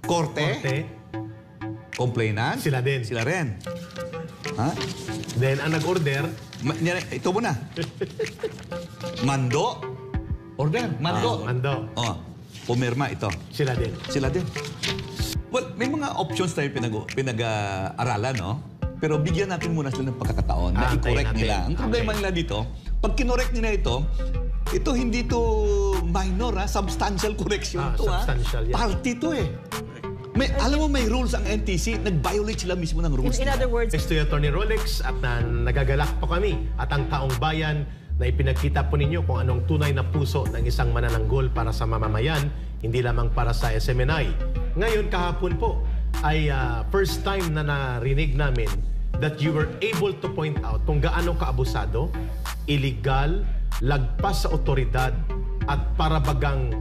Korte. Complainant. Sila din. Sila rin. Ha? Then, ang nag-order, Ito muna. Mando. Order. Mando. Mando. Oh, pumirma ito. Sila din. Sila din. Well, may mga options tayo pinag-aralan, no? Pero bigyan natin muna sila ng pagkakataon na i-correct nila. Ang problema nila dito, pag kinorek nila ito hindi to minor, substantial correction to. Substantial, yeah. Party to eh. Alam mo, may rules ang NTC, nag-violate sila mismo ng rules. In other words, Thanks to Attorney Rolex at nagagalak po kami at ang taong bayan na ipinagkita po ninyo kung anong tunay na puso ng isang manananggol para sa mamamayan, hindi lamang para sa SMNI. Ngayon, kahapon po, ay first time na narinig namin that you were able to point out kung gaano kaabusado, illegal, lagpas sa otoridad at parabagang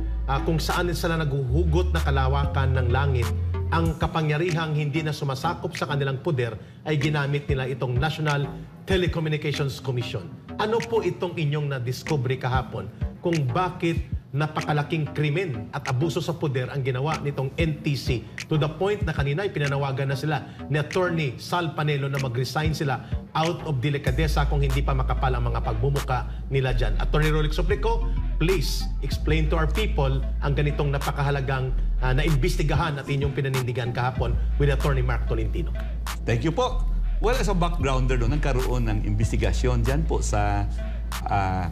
kung saan sila naghuhugot na kalawakan ng langit, ang kapangyarihang hindi na sumasakop sa kanilang poder ay ginamit nila itong National Telecommunications Commission. Ano po itong inyong na-discover kahapon kung bakit napakalaking krimen at abuso sa poder ang ginawa nitong NTC to the point na kanina ay pinanawagan na sila ni Attorney Sal Panelo na mag-resign sila out of delikadesa kung hindi pa makapal ang mga pagbumuka nila dyan. Attorney Rolex Suplico, please explain to our people ang ganitong napakahalagang naimbestigahan at inyong pinanindigan kahapon with Attorney Mark Tolentino. Thank you po. Well, as a backgrounder doon, nagkaroon ng investigasyon dyan po sa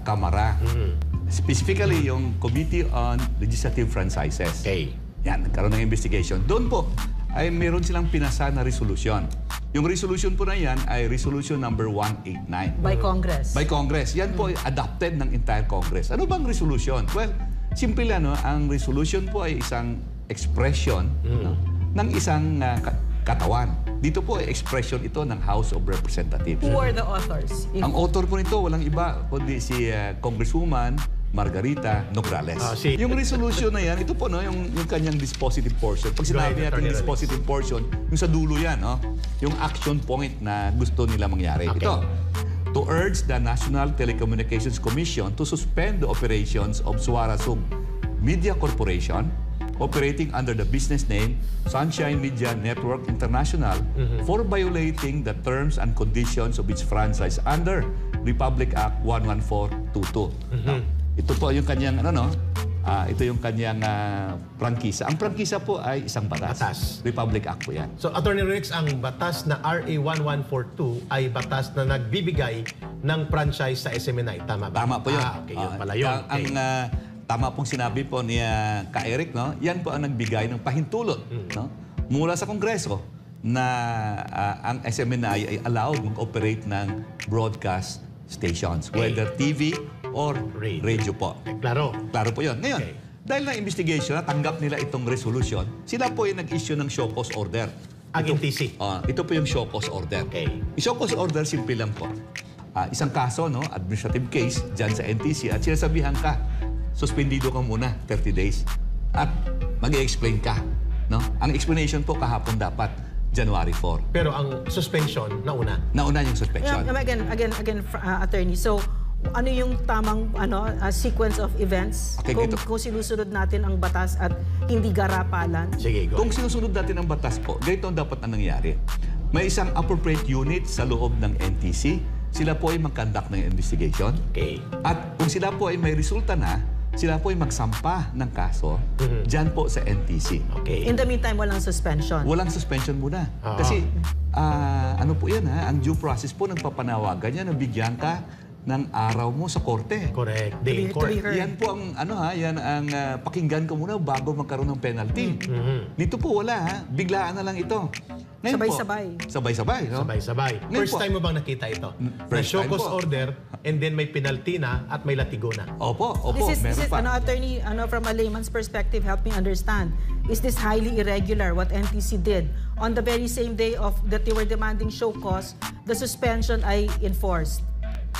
Kamara. Specifically, yung Committee on Legislative Franchises. Okay. Yan, nagkaroon ng investigation. Doon po, ay meron silang pinasa na resolution. Yung resolution po na yan ay resolution number 189. by Congress. By Congress. Yan po ay adopted ng entire Congress. Ano bang resolution? Well, simple lang, no? Ang resolution po ay isang expression no? ng isang katawan. Dito po ay expression ito ng House of Representatives. Who are the authors? Ang author po nito, walang iba kundi si Congresswoman Margarita Nograles. Yung resolution na yan, ito po no, yung kanyang dispositive portion. Pag sinabi natin dispositive portion, yung sa dulo yan, no? Yung action point na gusto nila mangyari. Okay. Ito, to urge the National Telecommunications Commission to suspend the operations of Suarasug Media Corporation operating under the business name Sunshine Media Network International for violating the terms and conditions of its franchise under Republic Act 11422. Ito po yung kanyang ito yung kanyang prangkisa. Ang prangkisa po ay isang batas. Republic Act po yan. So, Attorney Rex, ang batas na RA 1142 ay batas na nagbibigay ng franchise sa SMNI. Tama ba? Tama po yun. Okay, yun pala yun. Okay. Tama pong sinabi po ni Ka-Eric, no? Yan po ang nagbigay ng pahintulot no? Mula sa Kongreso na ang SMNI ay allowed mag-operate ng broadcast stations, whether TV or radio po. Klaro. Klaro po yun. Ngayon, dahil na investigation, tanggap nila itong resolution, sila po yung nag-issue ng show cause order. Ang NTC? Ito po yung show cause order. Okay. Yung show cause order, simple lang po. Isang kaso, no, administrative case, dyan sa NTC, at sinasabihan ka, suspendido ka muna, 30 days. At mag-i-explain ka. No? Ang explanation po kahapon dapat, January 4. Pero ang suspension, nauna? Nauna yung suspension. Again, Attorney, so ano yung tamang sequence of events Okay, kung sinusunod natin ang batas at hindi garapalan? Sige, go. Kung sinusunod natin ang batas po, ganito ang dapat na nangyari. May isang appropriate unit sa loob ng NTC. Sila po ay mag-conduct ng investigation. Okay. At kung sila po ay may resulta na, sila po ay magsampa ng kaso dyan po sa NTC. Okay. In the meantime, walang suspension? Walang suspension muna. Kasi ano po yan, ang due process po nagpapanawagan yan na bigyan ka ng araw mo sa korte. Correct. Day in court. Yan po ang yan ang pakinggan ko muna bago magkaroon ng penalty. Dito po wala, biglaan na lang ito. Sabay-sabay. Sabay-sabay, no? Sabay-sabay. First time mo bang nakita ito? Na show cause order and then may penalty na at may latigo na. Opo. This is pa. Attorney, from a layman's perspective, help me understand. Is this highly irregular what NTC did? On the very same day of that they were demanding show cause, the suspension ay enforced.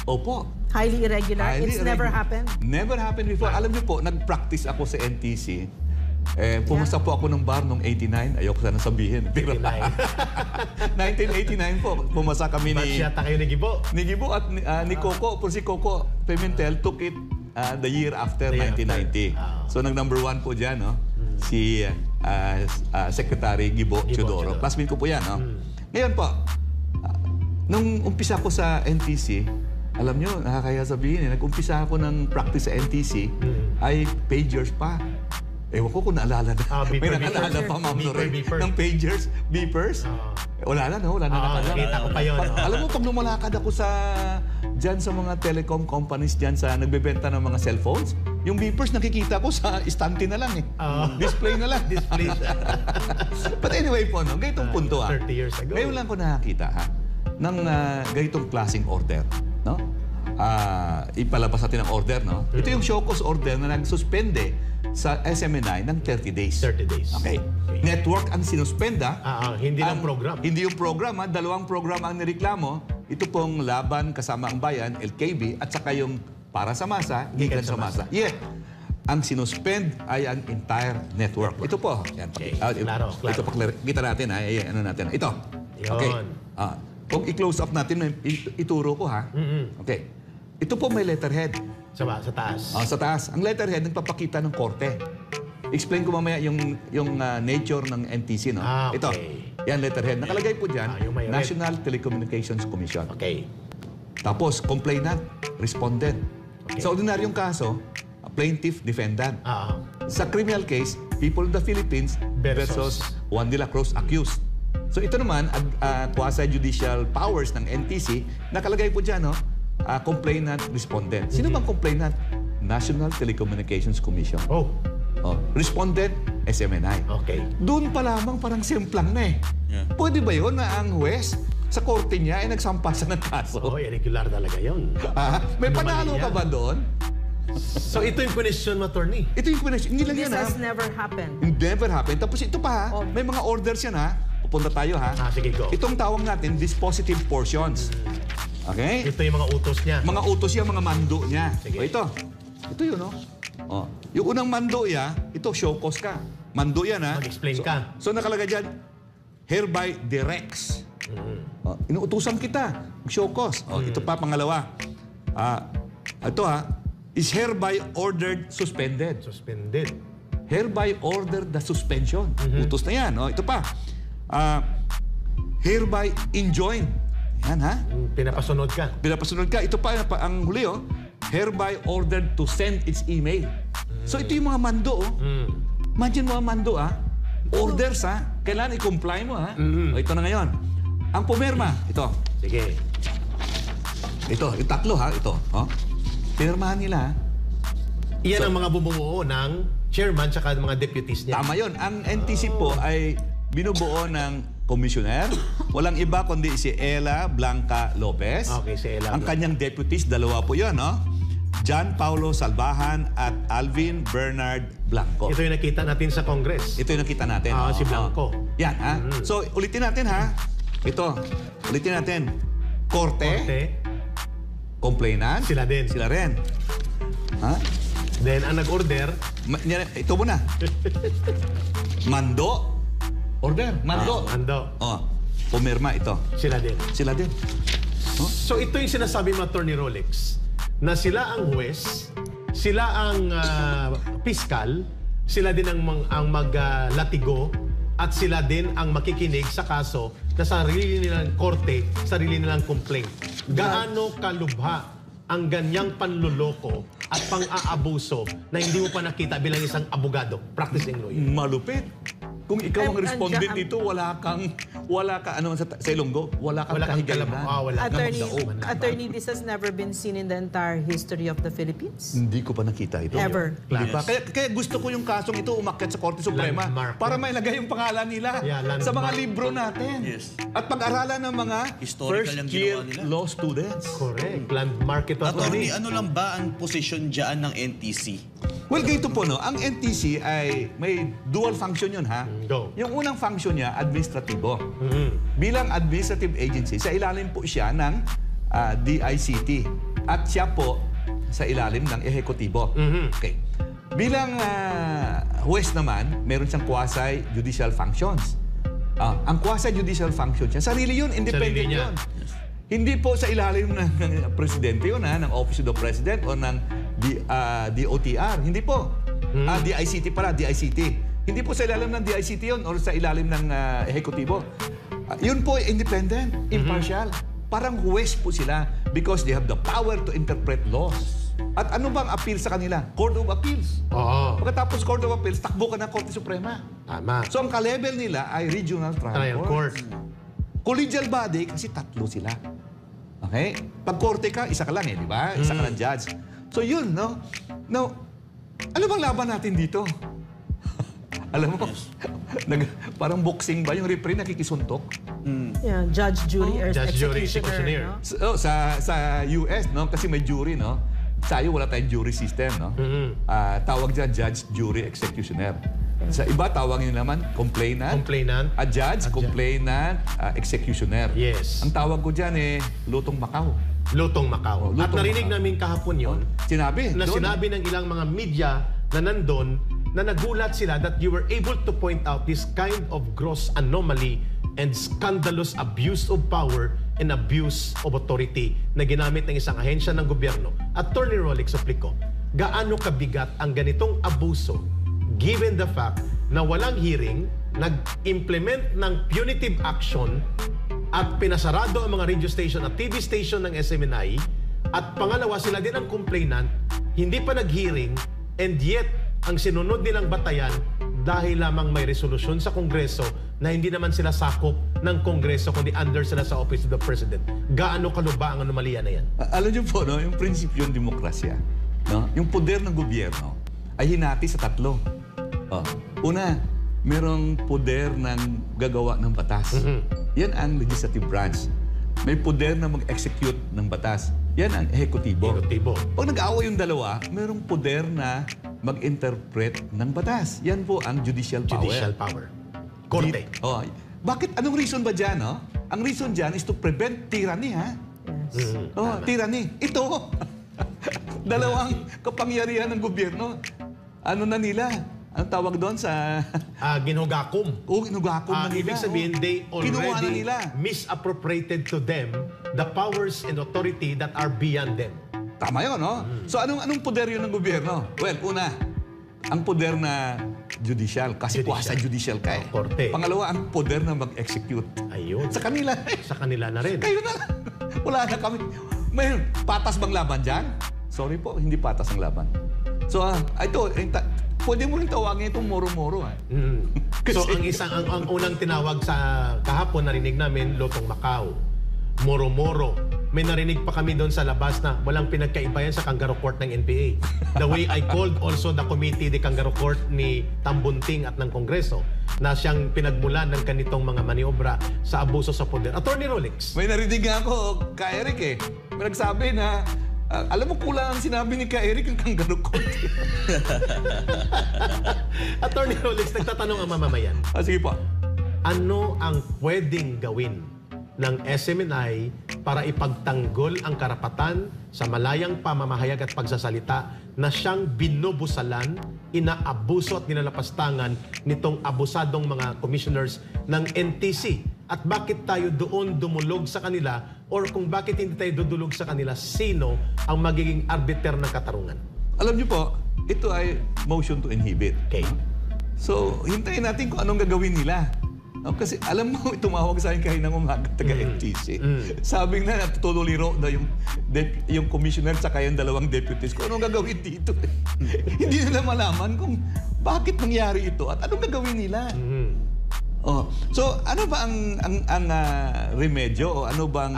Opo. Highly irregular? It's never happened? Never happened before. Alam niyo po, nag-practice ako sa NTC. Pumasa po ako ng bar noong 89. Ayoko sana sabihin. 1989 po. Pumasa kami ni... Batch yata kayo ni Gibo. Ni Gibo at ni Coco. Por si Coco Pimentel took it the year after 1990. So, nag-number 1 po dyan, no? Si Secretary Gibo Teodoro. Teodoro. Classmate ko po yan. No? Ngayon po, nung umpisa ko sa NTC, alam nyo, nakakaya sabihin, nag-umpisa ako ng practice sa NTC, ay pagers pa. Ewan ko kung naalala na. Beeper, May naalala pa, Ma'am Lorraine, beeper. ng pagers, beepers. Wala na, no? Wala na nakala. Nakita ko pa yun. Alam mo, pag lumalakad ako dyan sa mga telecom companies dyan sa nagbebenta ng mga cellphones, yung beepers nakikita ko sa istante na lang eh. Display na lang. Display. But anyway po, no? Ganitong punto 30 years ago. Ngayon lang ko nakakita ng ganitong klaseng order, no? Ipalabas natin ang order, no? Ito yung show cause order na nagsuspende sa SMNI ng 30 days. 30 days. Okay. Network ang sinuspenda. Hindi lang program. Hindi yung program, dalawang program ang nireklamo. Ito pong Laban Kasama ang Bayan, LKB, at saka yung Para sa Masa, Gikan sa Masa. Yet, ang sinuspend ay ang entire network. Ito po. Yan. Okay. Klaro. Ito pa, kita natin, ano natin. Ito. Yun. Okay. Kung i-close up natin, ituro ko, ha? Okay. Ito po may letterhead. Sa taas. Sa taas. Ang letterhead nagpapakita ng korte. Explain ko mamaya yung nature ng NTC, no? Okay. Ito. Yan, letterhead. Nakalagay po dyan, yung may red. National Telecommunications Commission. Okay. Tapos, complainant, respondent. Okay. Sa ordinaryong kaso, plaintiff, defendant. Sa criminal case, people of the Philippines versus Juan de la Cruz accused. So ito naman, quasi-judicial powers ng NTC, nakalagay po dyan, no? Complainant, respondent. Sino bang complainant? National Telecommunications Commission. Respondent, SMNI. Okay. Doon pa lamang parang simplang na eh. Yeah. Pwede ba yun na ang huwes sa korte niya ay nagsampasan ng kaso? Irregular talaga yun. May panalo ka ba doon? So ito yung question mo, attorney? Ito yung question. Hindi lang This yan, ha? has never happened. Never happened. Tapos ito pa, ha? May mga orders yan, ha? Pupunta tayo, ha? Sige, go. Itong tawag natin, dispositive portions. Okay? Ito yung mga utos niya. Mga utos yan, mga mando niya. Sige. Ito. Ito yun, no? Yung unang mando niya, ito, show cause ka. Mando yan, ha? Mag-explain ka. So nakalagay dyan, hereby directs. Inuutusan kita, show cause. Ito pa, pangalawa. Ito, ha? Is hereby ordered suspended. Suspended. Hereby ordered the suspension. Utos na yan. Ito pa. Hereby enjoined. Yan, ha? Pinapasunod ka. Pinapasunod ka. Ito pa, ang huli, hereby ordered to send its email. So ito yung mga mando, Imagine mo ang mando, orders, kailangan i-comply mo, Ito na ngayon. Ang pumirma, ito. Sige. Ito, yung tatlo, ito. Pinirmahan nila, Iyan ang mga bumubuo ng chairman tsaka mga deputies niya. Tama yun. Ang NTC po ay binubuo ng commissioner. Walang iba kundi si Ella Blanca Lopez. Okay, si Ella Ang kanyang deputies, dalawa po yun, no? John Paulo Salvahan at Alvin Bernard Blanco. Ito yung nakita natin sa Congress. Ito yung nakita natin. Si Blanco. Yan, ha? So, ulitin natin, ha? Ito. Ulitin natin. Korte. Complainant. Sila din. Sila rin. Ha? Then, ang nag-order, Ito muna. Mando. Order. Mando. Mando. Pumirma ito. Sila din. Sila din. So ito yung sinasabi mo, Attorney Rolex, na sila ang huwes, sila ang piskal, sila din ang maglatigo, at sila din ang makikinig sa kaso na sarili nilang korte, sarili nilang complaint. Gaano kalubha ang ganyang panluloko at pang-aabuso na hindi mo pa nakita bilang isang abogado, practicing lawyer? Malupit. Kung ikaw ang I'm- respondent I'm- dito, wala kang sa Ilonggo, wala kang kahigalan. wala. Attorney, this has never been seen in the entire history of the Philippines. Hindi ko pa nakita ito. Ever. Hindi pa. Kaya gusto ko yung kasong ito umakyat sa Korte Suprema Landmark. para mailagay yung pangalan nila Landmark. sa mga libro natin. Yes. At pag-aralan ng mga Historical yung first-year ginawa nila. law students. Correct. Landmark ito, Attorney, Attorney. ano lang ba ang posisyon dyan ng NTC? Well, ganito po, no? Ang NTC ay may dual function yun, ha? Go. Yung unang function niya, administratibo. Bilang administrative agency, sa ilalim po siya ng DICT. At siya po sa ilalim ng ehekutibo. Okay. Bilang huwes naman, meron siyang quasi-judicial functions. Ang quasi-judicial function siya, sarili yun, independent Sarili niya. yun. Hindi po sa ilalim ng presidente yun, ng Office of the President o ng DOTR. Hindi po. DICT pala, DICT. Hindi po sa ilalim ng DICT yun or sa ilalim ng ehekutibo. Yun po independent, impartial. Parang huwes po sila because they have the power to interpret laws. At ano bang appeal sa kanila? Court of Appeals. Oo. Pagkatapos Court of Appeals, takbo ka ng Korte Suprema. Tama. So ang ka-level nila ay Regional Trial Trial court. Court. Collegial body kasi tatlo sila. Okay? Pag korte ka, isa ka lang di ba? Isa ka lang judge. So yun, no? Now, ano bang laban natin dito? Alam mo, parang boxing ba? Yung referee nakikisuntok? Yeah, judge, jury, or Judge, jury, executioner. executioner. No? So, sa US, no? Kasi may jury, no? Tayo wala tayong jury system, no? Tawag dyan, judge, jury, executioner. Sa iba, tawagin naman, complainant. Complainant. A judge, complainant, executioner. Yes. Ang tawag ko dyan Lutong lutong Macau. Macau. Lutong At narinig Macau. namin kahapon yon Sinabi. na doon. sinabi ng ilang mga media na nandun na nagulat sila that you were able to point out this kind of gross anomaly and scandalous abuse of power and abuse of authority na ginamit ng isang ahensya ng gobyerno. Attorney Rolex Suplico, gaano kabigat ang ganitong abuso given the fact na walang hearing, nag-implement ng punitive action at pinasarado ang mga radio station at TV station ng SMNI at pangalawa sila din ang complainant, hindi pa nag-hearing and yet ang sinunod nilang batayan dahil lamang may resolusyon sa Kongreso na hindi naman sila sakop ng Kongreso kundi under sila sa Office of the President. Gaano kaluba ang anomalya na yan? Alam niyo po, no, yung prinsipyo ng demokrasya, no, yung poder ng gobyerno ay hinati sa tatlo. Una, merong poder ng gagawa ng batas. Yan ang legislative branch. May poder na mag-execute ng batas. Yan ang ehekutibo. Ehekutibo. Pag nag-aaway yung dalawa, merong poder na mag-interpret ng batas. Yan po ang judicial power. Judicial power. Korte. Bakit? Anong reason ba dyan? No? Ang reason dyan is to prevent tyranny, ha? Yes. Tyranny. Ito. Dalawang kapangyarihan ng gobyerno. Ano na nila? Ang tawag doon sa... Ginugakum. Inugakom na nila. Ibig sabihin, they Kinuha na already nila. misappropriated to them the powers and authority that are beyond them. Tama yun, no? So, anong poder yun ng gobyerno? Well, una, ang poder na judicial. Kasi kuwasa judicial ka eh. Korte. Pangalawa, ang poder na mag-execute. Ayun. Sa kanila. Sa kanila na rin. Kayo na lang. Wala na kami. May patas bang laban dyan? Sorry po, hindi patas ang laban. So, ito, pwede mo rin tawagin itong moro-moro. So, ang unang tinawag sa kahapon, narinig namin, Lutong Macau. Moro-moro. May narinig pa kami doon sa labas na walang pinagkaiba yan sa Kangaroo Court ng NPA. The way I called also the committee, the Kangaroo Court ni Tambunting at ng Kongreso na siyang pinagmulan ng kanitong mga maniobra sa abuso sa poder. Attorney Rolex. May narinig nga ako, Ka Eric eh. May nagsabi na, alam mo kulang ang sinabi ni Ka Eric ang Kangaroo Court. Attorney Rolex, nagtatanong ang mamamayan. Sige po. Ano ang pwedeng gawin ng SMNI para ipagtanggol ang karapatan sa malayang pamamahayag at pagsasalita na siyang binubusalan, inaabuso at nilalapastangan nitong abusadong mga commissioners ng NTC? At bakit tayo doon dumulog sa kanila or kung bakit hindi tayo dudulog sa kanila, sino ang magiging arbiter ng katarungan? Alam niyo po, ito ay motion to inhibit. Okay. So, hintayin natin kung anong gagawin nila. Kasi alam mo, tumawag sa akin kayo ng umaga taga-NTC. Sabi na natutuliro na yung commissioner tsaka yung dalawang deputies ko. Anong gagawin dito? Hindi nila malaman kung bakit nangyari ito at anong gagawin nila. So, ano ba ang remedyo o ano bang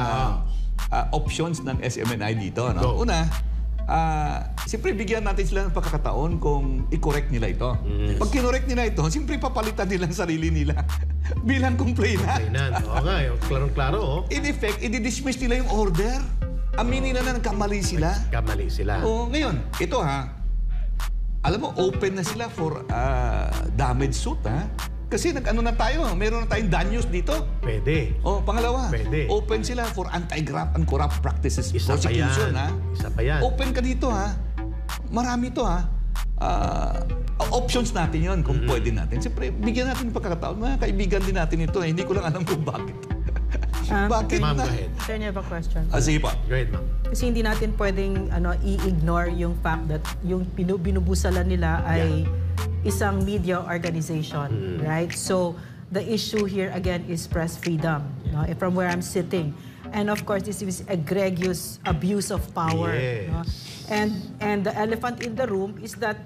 options ng SMNI dito? No? Una, siyempre bigyan natin sila ng pagkakataon kung i-correct nila ito. Pag kinorek nila ito, siyempre papalitan nila ang sarili nila bilang complainant. Oo nga, klarong-klaro. Oh. In effect, i-dismiss nila yung order. Aminin na nagkamali sila. Kamali sila. Ngayon, ito alam mo, open na sila for damage suit Kasi nag-ano na tayo, meron na tayong danyos dito. Pwede. Pangalawa, Pwede. open sila for anti-graft and corrupt practices Isa pa prosecution. yan. Isa pa yan. Open ka dito Marami to options natin yon kung pwede natin. Siyempre, bigyan natin ng pagkakataon. Mga kaibigan din natin ito. Hindi ko lang alam kung bakit. Bakit Ma'am, na? go ahead. Sir, I have a question. Sige po. Go ahead, ma'am. Kasi hindi natin pwedeng i-ignore yung fact that yung binubusalan nila ay isang media organization, right? So the issue here again is press freedom, no? From where I'm sitting. And of course, this is egregious abuse of power. Yes. No? And the elephant in the room is that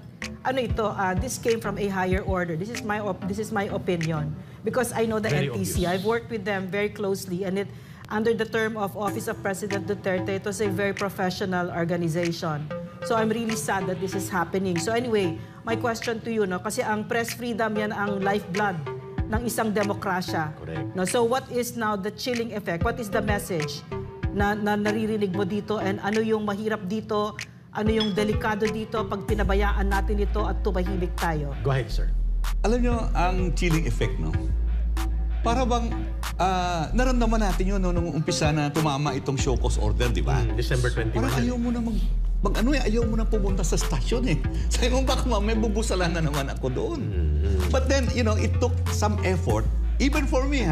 this came from a higher order. This is my opinion, because I know the Very NTC. obvious. I've worked with them very closely, and under the term of Office of President Duterte, it was a very professional organization. So I'm really sad that this is happening. So anyway, my question to you, no, kasi ang press freedom yan ang lifeblood ng isang demokrasya. Correct. No, so what is now the chilling effect? What is the message na naririnig mo dito, and ano yung mahirap dito? Ano yung delikado dito pag pinabayaan natin ito at tumahimik tayo? Go ahead, sir. Alam nyo, ang chilling effect, no? Para bang naramdaman natin yun nung umpisa na tumama itong show cause order, di ba? December 21. Parang ayaw mo na ayaw mo na pumunta sa stasyon eh. Sabi mo, baka mamaya bubusalan na naman ako doon. But then, it took some effort, even for me,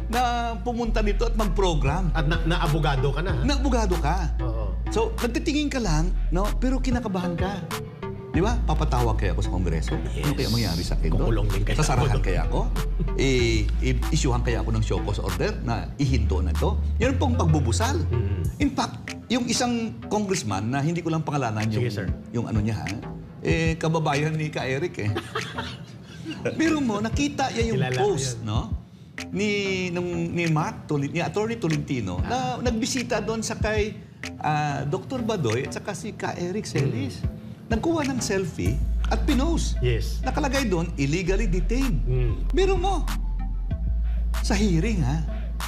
na pumunta dito at mag-program. At na-abogado ka na, ha? Na-abogado ka. Oo. So, nagtitingin ka lang, no? Pero kinakabahan ka. Di ba? Papatawag kaya ako sa Kongreso? Ano kaya mangyari sa akin doon? Kukulong din kaya ako Sasarahan doon. kaya ako? Isyuhan kaya ako ng show cause order na ihinto na to? Yan pong pagbubusal. In fact, yung isang congressman na hindi ko lang pangalanan Sige, sir. yung ano niya, kababayan ni Ka Eric eh. Pero mo, nakita niya yung Kilala ko post, yun. no? Ni Attorney Tolentino na nagbisita doon sa kay Dr. Badoy at saka si Ka Eric Celis. Nagkuha ng selfie at pinost. Yes. Nakalagay doon, illegally detained. Pero mo, sa hearing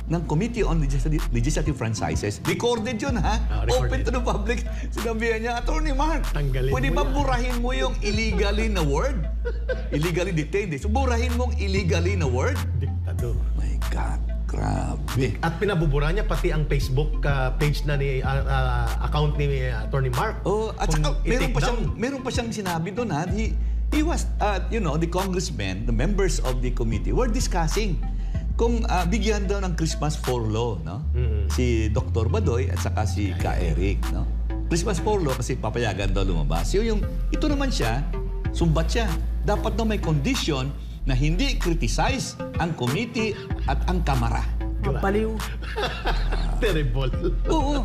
ng Committee on Legislative Franchises, recorded yun Recorded. Open to the public. Sinabihan niya, Attorney Mark, Tanggalin pwede mo ba yan." burahin mo yung illegally na word? Illegally detained. So burahin mong illegally na word? Diktador. My God, grabe. At pinabubura niya pati ang Facebook page na ni account ni Attorney Mark. Oh, at Kung saka i-take down. meron pa siyang sinabi doon he was the congressmen, the members of the committee were discussing kung bigyan daw ng Christmas for law, no? Si Dr. Badoy at saka si Ka Eric, no? Christmas for law kasi papayagan daw lumabas. Ito naman siya, sumbat siya. Dapat daw may condition na hindi criticize ang committee at ang kamara. Mapaliw. Terrible. Oo.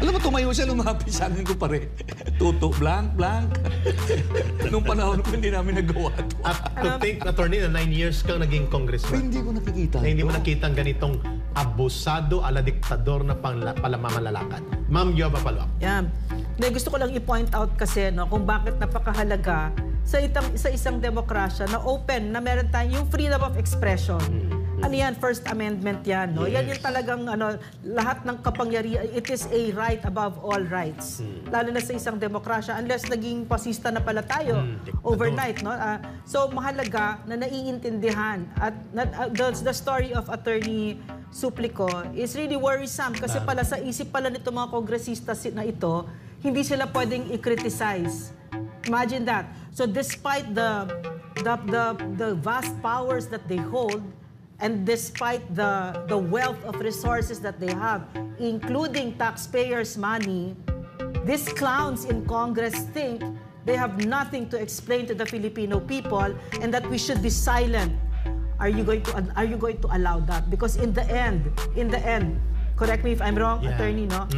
Alam mo, tumayo siya, lumapit sa akin ko pare. Tuto, blank. Nung panahon ko, hindi namin nagawa ito. At to think, attorney, na 9 years kang naging congressman. Hindi ko nakikita Na hindi mo ito. nakita ang ganitong abusado ala diktador na palamamalakad. Ma'am, you have a follow-up. Yan. Gusto ko lang i-point out kasi kung bakit napakahalaga sa isang demokrasya na open, na meron tayong yung freedom of expression. Ano yan? First Amendment yan. No? Yan yung talagang lahat ng kapangyarihan. It is a right above all rights. Lalo na sa isang demokrasya. Unless naging pasista na pala tayo overnight. No? So mahalaga na naiintindihan. At the story of Attorney Suplico is really worrisome kasi pala sa isip pala nito mga kongresista na ito, hindi sila pwedeng i-criticize. Imagine that. So despite the vast powers that they hold, and despite the wealth of resources that they have, including taxpayers' money, these clowns in Congress think they have nothing to explain to the Filipino people and that we should be silent. Are you going to allow that? Because in the end, correct me if I'm wrong, Yeah. attorney, no?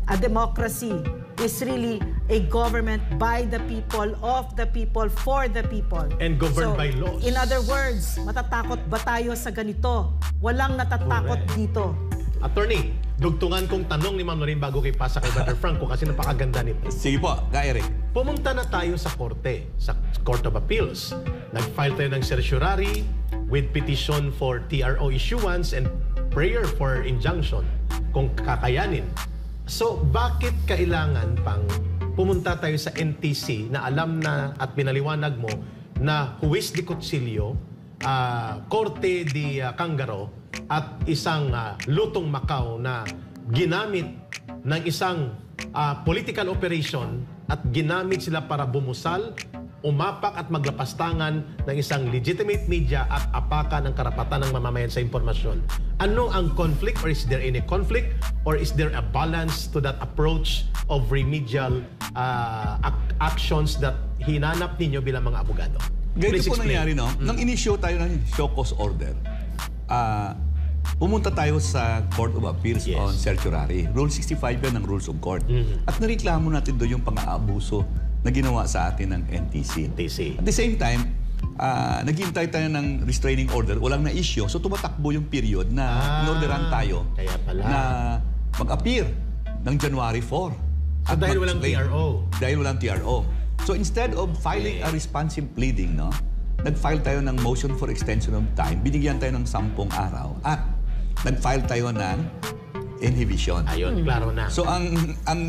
A democracy is really a government by the people, of the people, for the people. And governed by laws. In other words, matatakot ba tayo sa ganito? Walang natatakot Correct. dito. Attorney, dugtungan kong tanong ni Ma'am Lorin bago kay pasa kay Brother Franco kasi napakaganda nito. Sige po, Ka Eric. Pumunta na tayo sa korte, sa Court of Appeals. Nag-file tayo ng certiorari with petition for TRO issuance and prayer for injunction kung kakayanin. So, bakit kailangan pang pumunta tayo sa NTC na alam na at pinaliwanag mo na Juez de Cuchillo, Korte de Cangaro at isang lutong Macau na ginamit ng isang political operation at ginamit sila para bumusal umapak at maglapastangan ng isang legitimate media at apakan ang karapatan ng mamamayan sa impormasyon. Ano ang conflict, or is there any conflict, or is there a balance to that approach of remedial actions that hinanap ninyo bilang mga abogado? Ganito Please po explain. nangyari, no? Nang inisyo tayo ng show cause order, pumunta tayo sa Court of Appeals Yes. on certiorari. Rule 65 yan ng Rules of Court. At nareklamo natin doon yung pang-aabuso na ginawa sa atin ng NTC. NTC. At the same time, naghintay tayo ng restraining order, walang na-issue. So tumatakbo yung period na inorderan tayo kaya pala. na mag-appear ng January 4. So dahil walang mag-explain. TRO. Dahil walang TRO. So instead of filing a responsive pleading, no, nag-file tayo ng motion for extension of time, binigyan tayo ng 10 araw, at nag-file tayo ng inhibition. Ayun, klaro na. So ang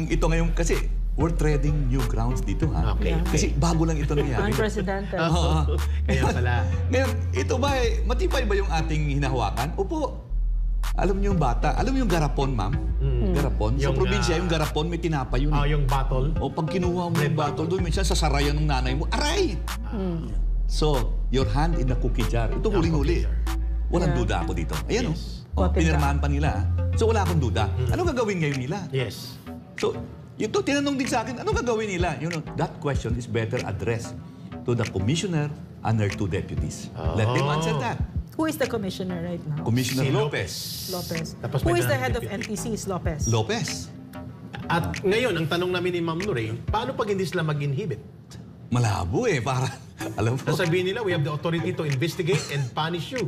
ito ngayon, kasi we're treading new grounds dito, ha? Okay. Kasi bago lang ito nangyari. Unprecedented. Oo. Kaya pala. Ngayon, ito ba, matibay ba yung ating hinahawakan? Opo. Alam niyo yung bata, alam niyo yung garapon, ma'am? Garapon. Sa Yung, probinsya, yung garapon, may tinapa yun. Yung battle. O pag kinuha mo Red yung bottle, doon minsan sasarayan ng nanay mo, aray! So, your hand in the cookie jar. Ito huling-huli. Walang Yeah. duda ako dito. Ayan, Yes. pinirmahan pa nila. So, wala akong duda. Ano gagawin ngayon nila? Yes. So, ito, tinanong din sa akin, ano gagawin nila? You know, that question is better addressed to the commissioner and her 2 deputies. Let them answer that. Who is the commissioner right now? Commissioner Si Lopez. Lopez. Tapos Who may is the dalawang head of deputy. NTC? Is Lopez. Lopez. At ngayon, ang tanong namin ni Ma'am Nuray, paano pag hindi sila mag-inhibit? Malabo para, alam mo, Sasabihin nila, we have the authority to investigate and punish you.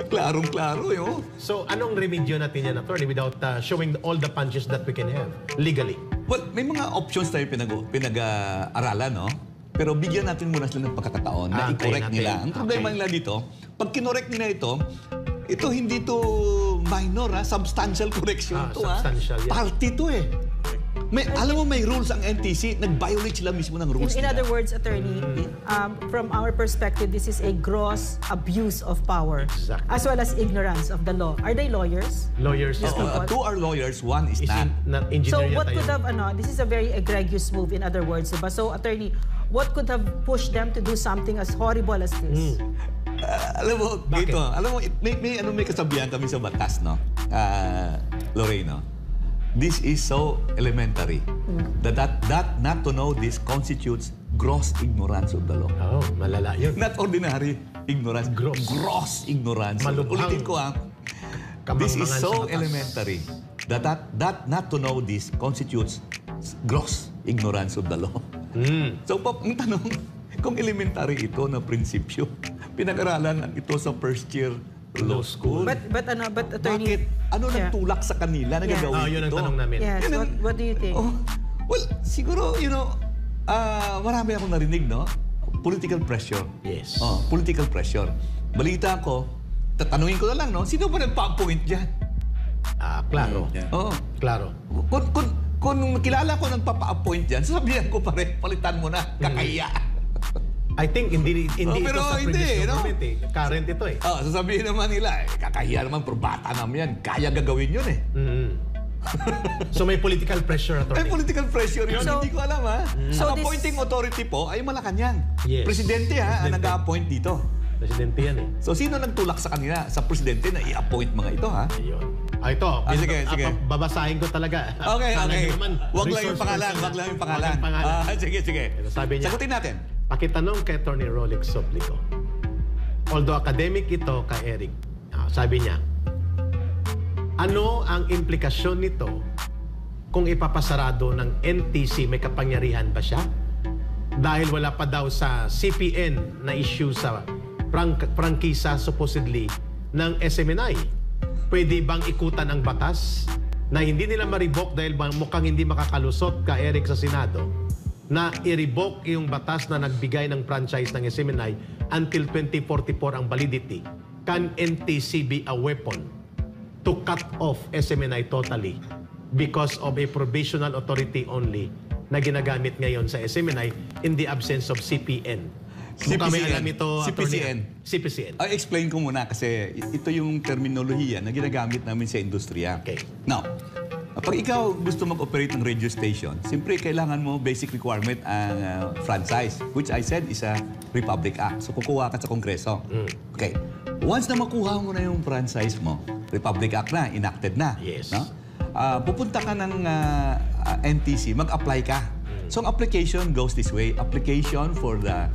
klarong-klaro yun. So, anong remedyo natin yan, attorney, without showing all the punches that we can have legally? Well, may mga options tayo pinag-aralan, no? Pero bigyan natin muna sila ng pagkakataon na i-correct natin. nila. Ang problema nila dito, pag kinorek nila ito hindi to minor, substantial correction to. Substantial, yeah. Party to eh. Alam mo, may rules ang NTC, nag-violate sila mismo ng rules In nila. other words, attorney, from our perspective, this is a gross abuse of power, Exactly. as well as ignorance of the law. Are they lawyers? Lawyers, Yes, uh, ma'am. 2 are lawyers, 1 is is not. not So engineer what yata could yun. have, this is a very egregious move, in other words, diba? So attorney, what could have pushed them to do something as horrible as this? Alam mo, Bakit? dito, alam mo, may kasabihan kami sa batas, no? Loreno, this is so elementary that not to know this constitutes gross ignorance of the law. Oh, malala yun. Not ordinary ignorance. Gross ignorance. Malubhang Ulitin ko, this is kamangmangan sa so batas. elementary that not to know this constitutes gross ignorance of the law. So, ang tanong, kung elementary ito na prinsipyo, pinag-aralan lang ito sa first year law school. But attorney, Bakit? Ano Yeah. nagtulak sa kanila na Yeah. gagawin Yun ang ito? tanong namin. yes, Yun ang- what do you think? Oh, well, siguro, marami akong narinig, no? Political pressure. Yes. Oh, political pressure. Balita ko, tatanungin ko na lang, no? Sino ba nagpa-appoint dyan? Klaro. Oo. Klaro. Kung kilala ko nagpapa-appoint dyan, sasabihan ko pa rin, palitan mo na, kakaya. I think hindi pero ito sa hindi, previous no? government eh. Current ito eh. Sasabihin naman nila, kakahiya naman, pero bata naman yan, kaya gagawin yun eh. So may political pressure, May attorney. political pressure yun, So- hindi ko alam ha. So Ang this- appointing authority po ay Malacanang. Yes. Presidente ha, ang Presidente. nag-a-appoint dito. Presidente yan eh. So sino nagtulak sa kanila, sa presidente na i-appoint mga ito ha? Ayun. Ito. Sige. Babasahin ko talaga. Okay. Sana nyo naman, Wag lang resource yung pangalan, person. wag lang yung Wag pangalan. yung pangalan. Sige. Ito sabi niya. Sagutin natin. Pakitanong kay Attorney Rolex Soplico. Although academic ito kay Eric, sabi niya, ano ang implikasyon nito kung ipapasarado ng NTC? May kapangyarihan ba siya? Dahil wala pa daw sa CPN na issue sa prangkisa supposedly ng SMNI. Pwede bang ikutan ang batas na hindi nila ma-revoke dahil mukhang hindi makakalusot ka, Eric, sa Senado, na i-revoke yung batas na nagbigay ng franchise ng SMNI until 2044 ang validity? Can NTC be a weapon to cut off SMNI totally because of a provisional authority only na ginagamit ngayon sa SMNI in the absence of CPN? Mukhang may alam ito, CPCN. CPCN. Ay, explain ko muna kasi ito yung terminolohiya na ginagamit namin sa industriya. Okay. Now, Pag ikaw gusto mag-operate ng radio station, siyempre kailangan mo basic requirement ang franchise, which I said is a Republic Act. So kukuha ka sa Kongreso. Okay. Once na makuha mo na yung franchise mo, Republic Act na, enacted na. Yes. No? Pupunta ka ng NTC, mag-apply ka. So ang application goes this way. Application for the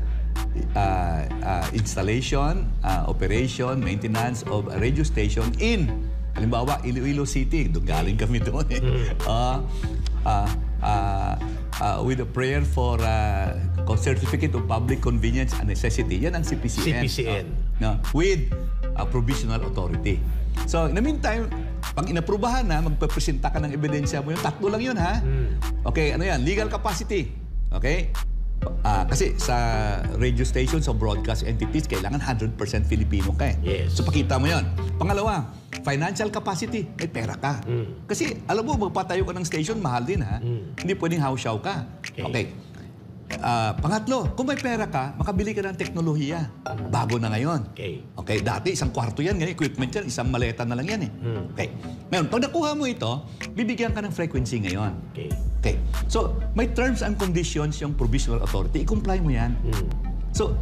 installation, operation, maintenance of a radio station in, halimbawa, Iloilo City. Doon galing kami doon eh. With a prayer for Certificate of Public Convenience and Necessity. Yan ang CPCN. CPCN. No? With a provisional authority. So, in the meantime, pag inaprubahan na, magpapresenta ka ng ebidensya mo. Yung tatlo lang yun, ha? Okay, ano yan? Legal capacity. Okay? Kasi sa radio stations o broadcast entities, kailangan 100% Filipino ka eh. Yes. So, pakita mo yun. Pangalawa, financial capacity. May pera ka. Kasi, alam mo, magpatayo ka ng station, mahal din, ha? Hindi pwedeng house-show ka. Okay. Pangatlo, kung may pera ka, makabili ka ng teknolohiya. Bago na ngayon. Okay, dati isang kwarto yan, ganyan, equipment yan, isang maleta na lang yan eh. Okay. Ngayon, pag nakuha mo ito, bibigyan ka ng frequency ngayon. Okay. So, may terms and conditions yung provisional authority. I-comply mo yan. So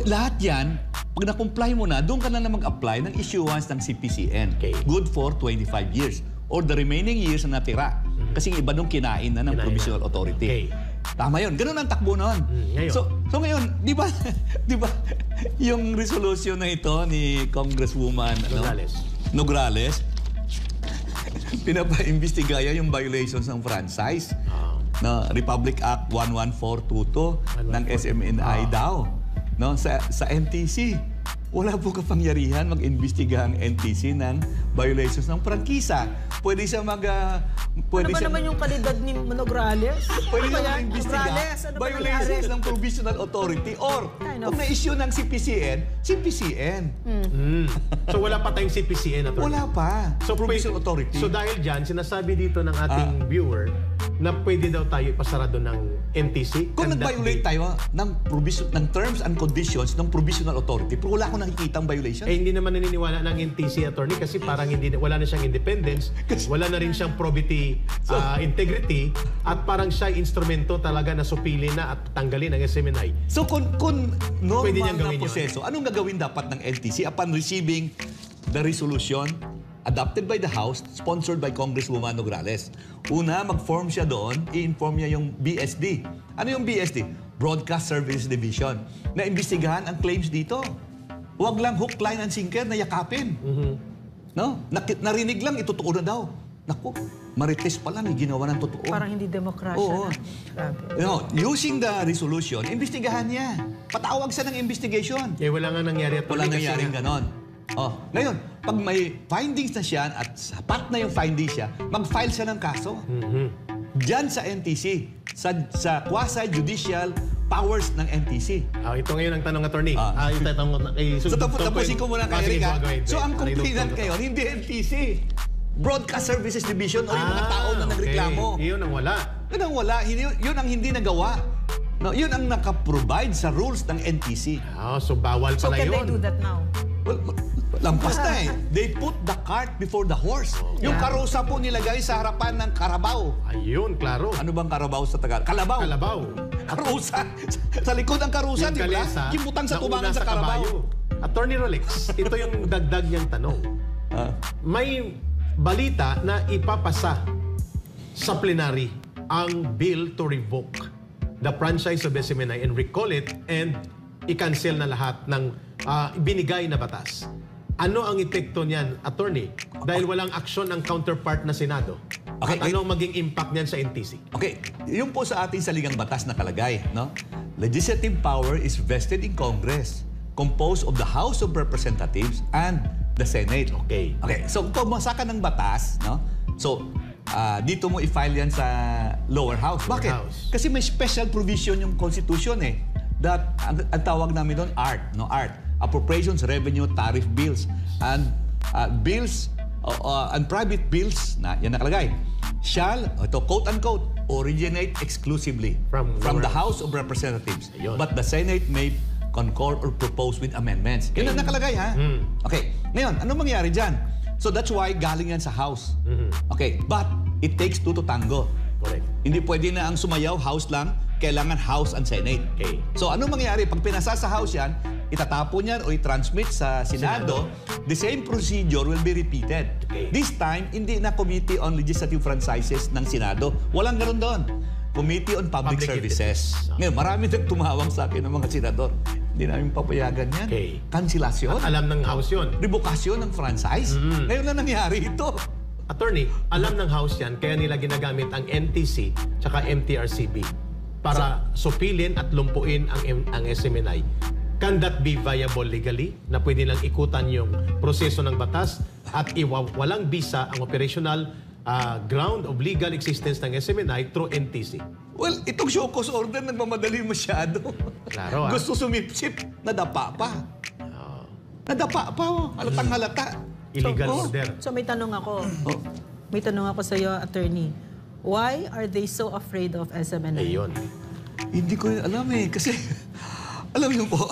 lahat yan, pag na-comply mo na, doon ka na mag-apply ng issuance ng CPCN. Good for 25 years. Or the remaining years na natira. Kasi yung iba nung kinain na ng provisional authority. Tama yun. Ganun ang takbo nun. So ngayon, di ba yung resolution na ito ni Congresswoman Nograles, pinapa-imbestigaya yung violations ng franchise na Republic Act 11422 ng SMNI daw. No? Sa NTC, wala po kapangyarihan mag-imbestiga ang NTC ng violations ng prangkisa. Pwede siya Ano ba naman yung kalidad ni Nograles? Pwede siya mag-imbestiga violations ng provisional authority or kung na-issue ng CPCN. So wala pa tayong CPCN at Wala pa. So provisional authority. So dahil dyan, sinasabi dito ng ating viewer na pwede daw tayo ipasarado ng NTC. Kung nag-violate tayo ng terms and conditions ng provisional authority, pero wala akong nakikita ang violation. Hindi naman naniniwala ng NTC attorney kasi parang wala na siyang independence, wala na rin siyang probity, integrity, at parang siya instrumento talaga na supili na at tanggalin ang SMNI. So kung normal na gawin proseso, anong gagawin dapat ng NTC upon receiving the resolution adopted by the House, sponsored by Congresswoman Nograles? Una, mag-form siya doon, i-inform niya yung BSD. Ano yung BSD? Broadcast Services Division. Na imbestigahan ang claims dito. Huwag lang hook, line, and sinker na yakapin. No? Narinig lang, itotoo na daw. Naku, marites pa lang, ginawa ng totoo. Parang hindi demokrasya. Oo. Using the resolution, imbestigahan niya. Patawag siya ng investigation. Wala nga nangyari at Walang nangyaring ganon. Ngayon, pag may findings na siya at sapat na yung findings siya, mag-file siya ng kaso. Diyan sa NTC, sa quasi-judicial powers ng NTC. Ito ngayon ang tanong, attorney. So tapusin ko muna kay Erika. So ang complainant ngayon, hindi NTC. Broadcast Services Division o yung mga tao na nagreklamo. Yun ang wala. Yun ang wala. Yun ang hindi nagawa. No, yun ang nakaprovide sa rules ng NTC. So bawal pala yun. So can they do that now? Well, lampas na eh. They put the cart before the horse. Yung karusa po nilagay sa harapan ng karabaw. Ayun, klaro. Ano bang karabaw sa Tagalog? Kalabaw. Karusa. Sa likod ng karusa, di ba? Kimutang sa tubangan sa karabaw. Attorney Rolex, ito yung dagdag niyang tanong. May balita na ipapasa sa plenary ang bill to revoke the franchise of SMNI and recall it and i-cancel na lahat ng binigay na batas. Ano ang epekto niyan, attorney? Dahil walang aksyon ang counterpart na Senado. At ano ang maging impact niyan sa NTC? Okay, yun po sa ating saligang batas nakalagay, no? Legislative power is vested in Congress, composed of the House of Representatives and the Senate. Okay. So kung pumasa ka ng batas, no? So dito mo i-file yan sa lower house. Bakit? Kasi may special provision yung Constitution eh. That ang tawag namin doon ART, no? ART, Appropriations, Revenue, Tariff Bills, and bills and private bills na yan nakalagay. Shall, ito quote unquote, originate exclusively from the House of Representatives. But the Senate may concur or propose with amendments. Yun ang nakalagay, ha? Okay. Ngayon, anong mangyari dyan? So that's why galing yan sa House. Okay. But It takes two to tango. Correct. Hindi pwede na ang sumayaw, House lang, kailangan House and Senate. Okay. So ano mangyayari? Pag pinasa sa House yan, itatapon yan o i-transmit sa Senado, the same procedure will be repeated. Okay. This time, hindi na Committee on Legislative Franchises ng Senado. Walang ganun doon. Committee on Public Services. Ngayon, marami nang tumawag sa akin ng mga senador. Hindi namin papayagan yan. Okay. Kanselasyon. At alam ng House yun. Revokasyon ng franchise. Ngayon na nangyari ito. Attorney, alam ng House yan, kaya nila ginagamit ang NTC tsaka MTRCB para supilin at lumpuin ang SMNI. Can that be viable legally? Na pwede lang ikutan yung proseso ng batas at walang bisa ang operational ground of legal existence ng SMNI through NTC? Well, itong show cause order nagmamadali masyado. Klaro, Gusto sumipsip, nadapa pa. Nadapa pa, halatang halata. Illegal order. So may tanong ako. Oh. May tanong ako sa iyo, attorney. Why are they so afraid of SMNI? Ayun. Hindi ko alam eh, kasi alam niyo po,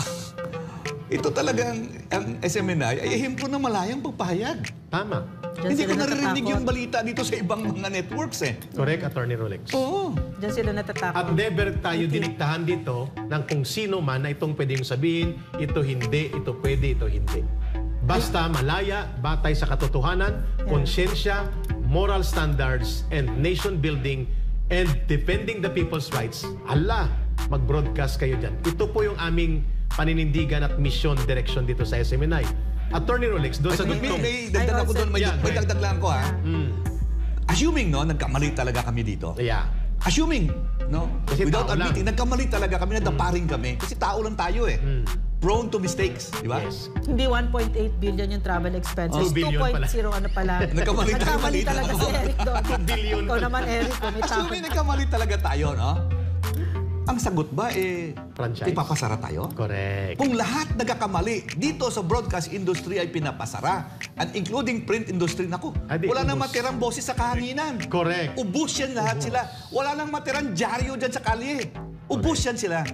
ito talagang ang SMNI ay himplo na malayang pagpahayag. Tama. Diyan Hindi sila ko naririnig natatakot. yung balita dito sa ibang mga networks eh. Correct, Attorney Rolex. Oo. Diyan sila natatakot. At never tayo diniktahan dito ng kung sino man na itong pwedeng sabihin, ito hindi, ito pwede, ito hindi. Basta malaya, batay sa katotohanan, konsyensya, moral standards, and nation building, and defending the people's rights, mag-broadcast kayo dyan. Ito po yung aming paninindigan at mission direction dito sa SMNI. Attorney Rolex, doon sa May dagdag ako doon, may dagdag lang ko ha. Assuming, no, nagkamali talaga kami dito. Yeah. Assuming, no, Kasi without tao lang. admitting, nagkamali talaga kami, nadaparing kami. Kasi tao lang tayo eh. Prone to mistakes, di ba? Yes. Hindi 1.8 billion yung travel expenses. 2 billion 2.0 pala. ano pala. Nagkamali talaga si Eric doon. 2 billion Ikaw pala. naman, Eric. May Assuming takot. nagkamali talaga tayo, no? Ang sagot ba eh, Franchise. ipapasara tayo? Correct. Kung lahat nagkakamali dito sa broadcast industry ay pinapasara, and including print industry, naku, Adi, wala nang ubos. matirang boses sa kahanginan. Correct. Ubus yan lahat sila. Wala nang matirang dyaryo dyan sa kalye. Ubus yan sila.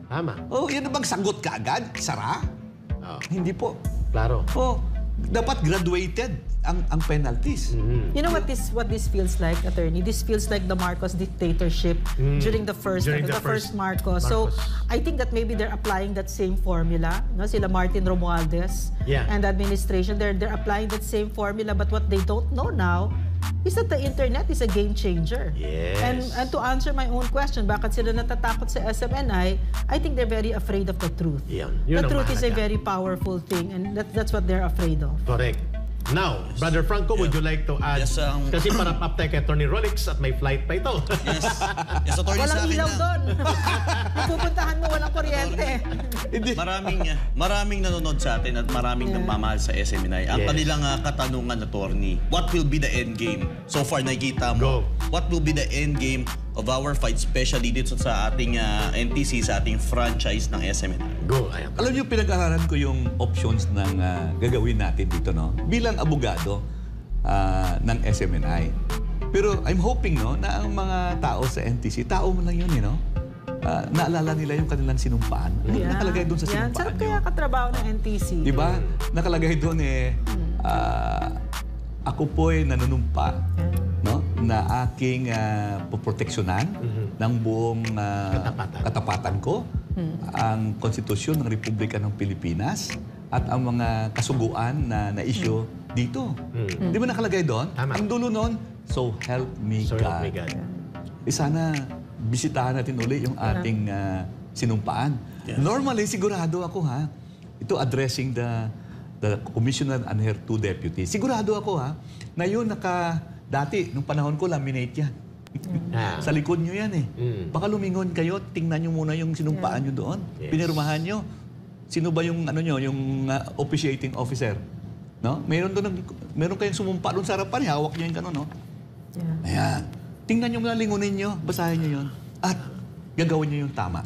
Tama. Oh, yan na bang sagot ka agad? Sara? Oh, Hindi po. klaro. Oh, dapat graduated ang penalties. You know what this feels like, attorney? This feels like the Marcos dictatorship during the first Marcos. So I think that maybe they're applying that same formula. No, sila Martin Romualdez and the administration, they're applying that same formula. But what they don't know now is that the internet is a game changer. Yes. And to answer my own question, bakit sila natatakot sa SMNI? I think they're very afraid of the truth. Yan. Yun The ang truth is a mahalaga. very powerful thing, and that's what they're afraid of. Correct. Now, Brother Franco, would you like to add? Yes, Kasi para up tayo kay Attorney Rolex at may flight pa ito. Yes. Yes, attorney, Walang sa akin ilaw na. doon. Pupuntahan mo, walang kuryente. Maraming nanonood sa atin at maraming nagmamahal sa SMNI. Ang Yes. kanilang katanungan, attorney, what will be the end game? So far, nakikita mo, what will be the end game of our fight, especially dito sa ating NTC, sa ating franchise ng SMNI? Go. Ayan. Alam niyo, pinag-aralan ko yung options ng gagawin natin dito, no? Bilang abogado ng SMNI. Pero I'm hoping, no, na ang mga tao sa NTC, tao mo lang yun, no? Naalala nila yung kanilang sinumpaan. Ano nakalagay doon sa sinumpaan Sarap nyo? kaya katrabaho ng NTC. Di ba? Nakalagay doon ako po ay nanunumpa, no, na aking poproteksyonan ng buong katapatan ko, ang konstitusyon ng Republika ng Pilipinas at ang mga kasuguan na na-issue dito. Di ba nakalagay doon? Tama. Ang dulo noon, so help me So God. help me God. Sana bisitahan natin uli yung ating sinumpaan. Yes. Normally, sigurado ako ito addressing the Commissioner and her two deputies. Sigurado ako na yun dati, nung panahon ko, laminate yan. Sa likod nyo yan eh. Baka lumingon kayo, tingnan nyo muna yung sinumpaan nyo doon. Yes. Pinirmahan nyo. Sino ba yung yung officiating officer? No? Meron kayong sumumpa doon sa harapan, hawak nyo yung gano'n, no? Yeah. Ayan. Tingnan nyo muna, lingunin nyo, basahin nyo yun. At gagawin nyo yung tama.